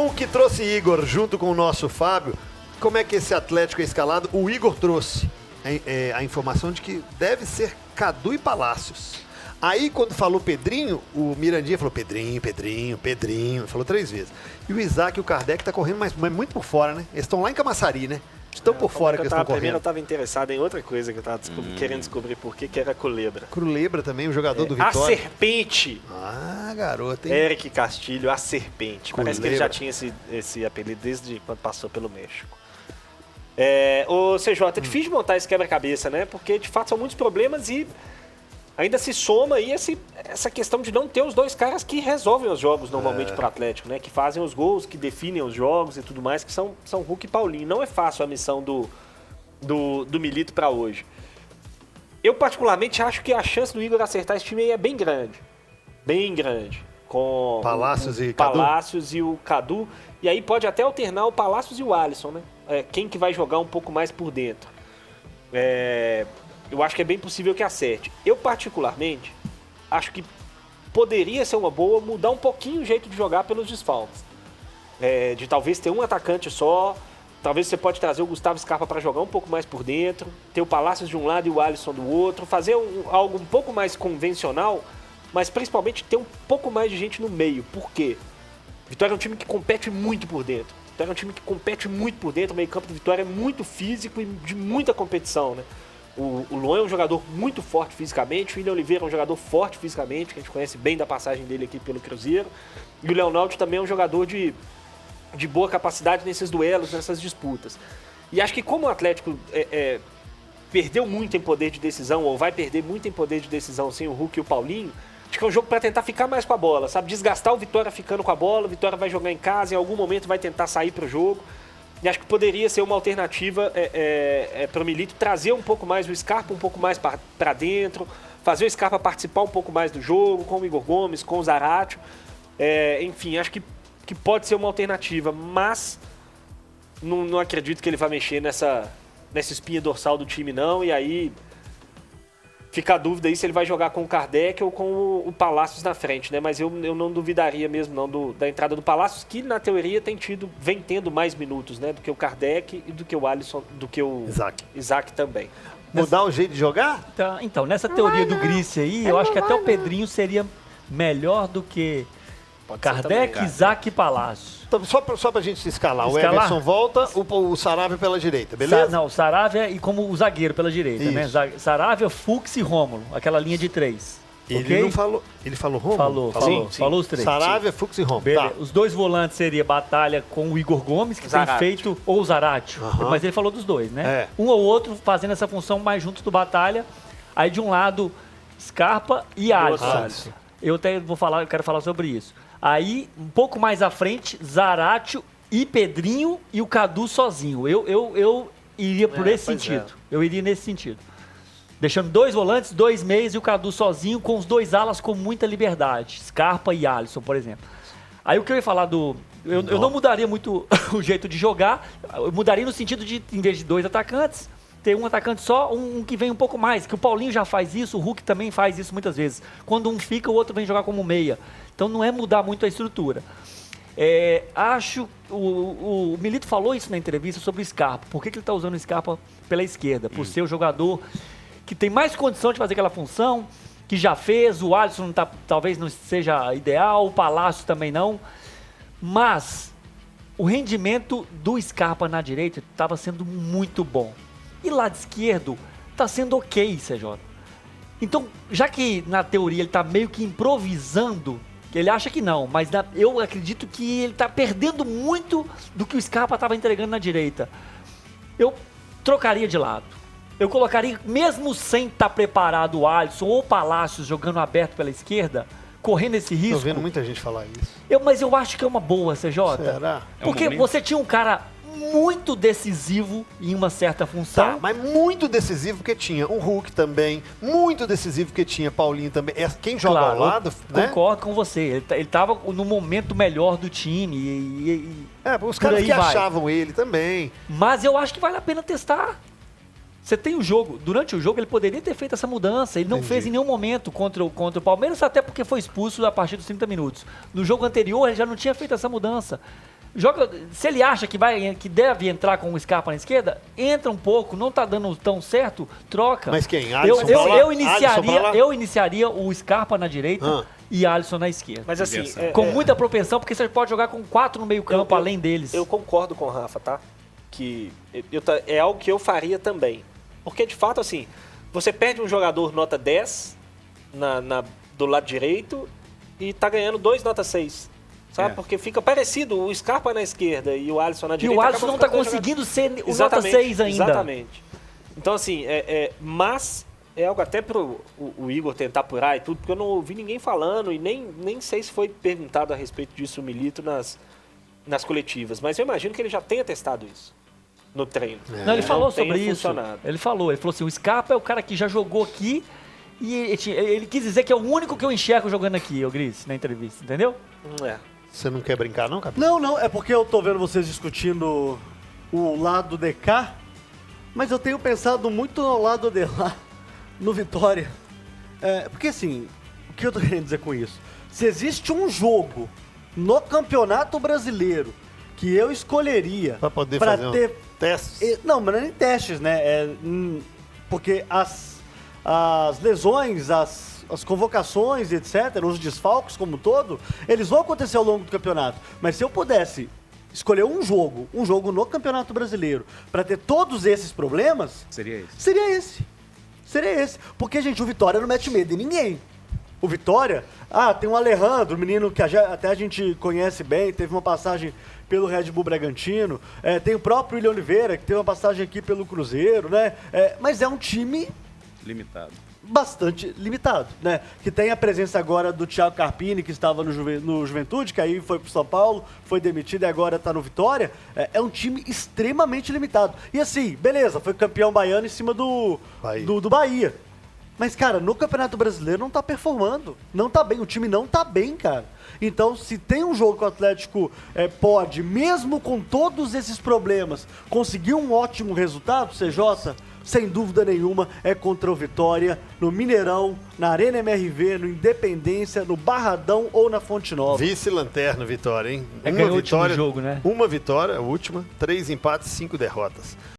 O que trouxe Igor junto com o nosso Fábio, como é que esse Atlético é escalado? O Igor trouxe a informação de que deve ser Cadu e Palácios. Aí, quando falou Pedrinho, o Mirandinha falou Pedrinho, falou 3 vezes. E o Isaac e o Kardec tá correndo, mas muito por fora, né? Eles estão lá em Camaçari, né? Estão por fora que eles estão correndo. Primeiro eu tava interessado em outra coisa que eu tava querendo descobrir por que era Culebra. Culebra também, o jogador do Vitória. A Serpente. Ah, garoto, hein? Eric Castilho, a Serpente. Culebra. Parece que ele já tinha esse apelido desde quando passou pelo México. Ô CJ, é difícil de montar esse quebra-cabeça, né? Porque de fato são muitos problemas e ainda se soma aí essa questão de não ter os dois caras que resolvem os jogos normalmente pro Atlético, né? Que fazem os gols, que definem os jogos e tudo mais, que são Hulk e Paulinho. Não é fácil a missão do Milito para hoje. Eu particularmente acho que a chance do Igor acertar esse time aí é bem grande. Bem grande. Com Palácios e o Cadu. E aí pode até alternar o Palácios e o Alisson, né? Quem que vai jogar um pouco mais por dentro. Eu acho que é bem possível que acerte. Eu, particularmente, acho que poderia ser uma boa mudar um pouquinho o jeito de jogar pelos desfalques. De talvez ter um atacante só. Talvez você pode trazer o Gustavo Scarpa para jogar um pouco mais por dentro. Ter o Palácios de um lado e o Alisson do outro. Fazer algo um pouco mais convencional, mas principalmente ter um pouco mais de gente no meio. Por quê? Vitória é um time que compete muito por dentro. Vitória é um time que compete muito por dentro. O meio-campo do Vitória é muito físico e de muita competição, né? O Luan é um jogador muito forte fisicamente, o William Oliveira é um jogador forte fisicamente, que a gente conhece bem da passagem dele aqui pelo Cruzeiro. E o Leonardo também é um jogador de boa capacidade nesses duelos, nessas disputas. E acho que como o Atlético perdeu muito em poder de decisão, ou vai perder muito em poder de decisão sem o Hulk e o Paulinho, acho que é um jogo para tentar ficar mais com a bola, sabe? Desgastar o Vitória ficando com a bola, o Vitória vai jogar em casa, em algum momento vai tentar sair para o jogo. E acho que poderia ser uma alternativa para o Milito trazer um pouco mais o Scarpa, um pouco mais para dentro, fazer o Scarpa participar um pouco mais do jogo, com o Igor Gomes, com o Zaratio. Enfim, acho que pode ser uma alternativa, mas não acredito que ele vai mexer nessa espinha dorsal do time, não. E aí fica a dúvida aí se ele vai jogar com o Kardec ou com o Palácios na frente, né? Mas eu não duvidaria mesmo não da entrada do Palácios, que na teoria vem tendo mais minutos, né? Do que o Kardec e do que o Alisson, do que o Isaac também. Mudar o jeito de jogar? Então, nessa teoria do Grice aí, eu acho que até o Pedrinho seria melhor do que Kardec, também, Isaac e Palácios. Então, só pra gente se escalar. O Everson volta, o Saravia pela direita, beleza? O Saravia e como o zagueiro pela direita, isso, né? Saravia, Fux e Rômulo, aquela linha de 3. Ele okay? não falou. Ele falou Rômulo? Falou os 3. Saravia, Fux e Rômulo. Tá. Os 2 volantes seria Batalha com o Igor Gomes, que tem feito, ou o Zaratio, mas ele falou dos 2, né? Um ou outro fazendo essa função mais junto do Batalha. Aí de um lado, Scarpa e Alisson. Eu quero falar sobre isso. Aí, um pouco mais à frente, Zaratio e Pedrinho e o Cadu sozinho. Eu iria por esse sentido. Eu iria nesse sentido. Deixando 2 volantes, 2 meias e o Cadu sozinho, com os 2 alas com muita liberdade. Scarpa e Alisson, por exemplo. Aí o que eu ia falar eu não mudaria muito o jeito de jogar. Eu mudaria no sentido de, em vez de 2 atacantes, ter um atacante só, um que vem um pouco mais. Que o Paulinho já faz isso, o Hulk também faz isso muitas vezes. Quando um fica, o outro vem jogar como meia. Então não é mudar muito a estrutura. Acho, o Milito falou isso na entrevista sobre o Scarpa. Por que ele está usando o Scarpa pela esquerda? Por ser o jogador que tem mais condição de fazer aquela função, que já fez, o Alisson talvez não seja ideal, o Palácio também não. Mas o rendimento do Scarpa na direita estava sendo muito bom. E lado esquerdo está sendo ok, CJ. Então, já que na teoria ele está meio que improvisando, ele acha que não, mas eu acredito que ele está perdendo muito do que o Scarpa estava entregando na direita. Eu trocaria de lado. Eu colocaria, mesmo sem estar preparado, o Alisson ou o Palácios jogando aberto pela esquerda, correndo esse risco. Tô vendo muita gente falar isso. Mas eu acho que é uma boa, CJ. Será? Porque você tinha um cara muito decisivo em uma certa função. Tá, mas muito decisivo porque tinha o Hulk também, muito decisivo porque tinha Paulinho também. Quem joga ao lado, né? Concordo com você. Ele estava no momento melhor do time. Os caras que achavam ele também. Mas eu acho que vale a pena testar. Você tem o jogo, durante o jogo ele poderia ter feito essa mudança, ele não fez em nenhum momento contra o Palmeiras, até porque foi expulso a partir dos 30 minutos. No jogo anterior ele já não tinha feito essa mudança. Se ele acha que deve entrar com o Scarpa na esquerda, entra um pouco, não tá dando tão certo, troca. Mas quem? Alisson eu iniciaria o Scarpa na direita e Alisson na esquerda. Mas assim, com muita propensão, porque você pode jogar com 4 no meio campo, além deles. Eu concordo com o Rafa, tá? Que é algo que eu faria também. Porque, de fato, assim, você perde um jogador nota 10 do lado direito e tá ganhando 2 nota 6. Sabe? Porque fica parecido o Scarpa na esquerda e o Alisson na direita. E o Alisson não tá conseguindo ser o nota 6 ainda. Exatamente. Então, assim, mas é algo até pro o Igor tentar apurar e tudo, porque eu não ouvi ninguém falando e nem sei se foi perguntado a respeito disso o Milito nas coletivas. Mas eu imagino que ele já tenha testado isso no treino. Não, ele falou sobre isso. Ele falou assim, o Scarpa é o cara que já jogou aqui e ele quis dizer que é o único que eu enxergo jogando aqui, o Gris, na entrevista, entendeu? Você não quer brincar não, capitão? Não, é porque eu tô vendo vocês discutindo o lado de cá, mas eu tenho pensado muito no lado de lá, no Vitória. Porque assim, o que eu tô querendo dizer com isso? Se existe um jogo no Campeonato Brasileiro que eu escolheria pra poder fazer testes? Não, mas não é nem testes, né? Porque as lesões, as convocações, etc., os desfalques como um todo, eles vão acontecer ao longo do campeonato. Mas se eu pudesse escolher um jogo no Campeonato Brasileiro, para ter todos esses problemas... Seria esse. Porque, gente, o Vitória não mete medo em ninguém. O Vitória... tem um Alejandro, menino que até a gente conhece bem, teve uma passagem pelo Red Bull Bragantino. Tem o próprio William Oliveira, que teve uma passagem aqui pelo Cruzeiro, né? Mas é um time... bastante limitado, né? Que tem a presença agora do Thiago Carpini, que estava no Juventude, que aí foi pro São Paulo, foi demitido e agora tá no Vitória. É um time extremamente limitado. E assim, beleza, foi campeão baiano em cima do Bahia. Mas, cara, no Campeonato Brasileiro não tá performando. Não tá bem, o time não tá bem, cara. Então, se tem um jogo que o Atlético pode, mesmo com todos esses problemas, conseguir um ótimo resultado, CJ... sem dúvida nenhuma, é contra o Vitória, no Mineirão, na Arena MRV, no Independência, no Barradão ou na Fonte Nova. Vice-lanterna Vitória, hein? Uma vitória, jogo, né? Uma vitória, a última, 3 empates, 5 derrotas.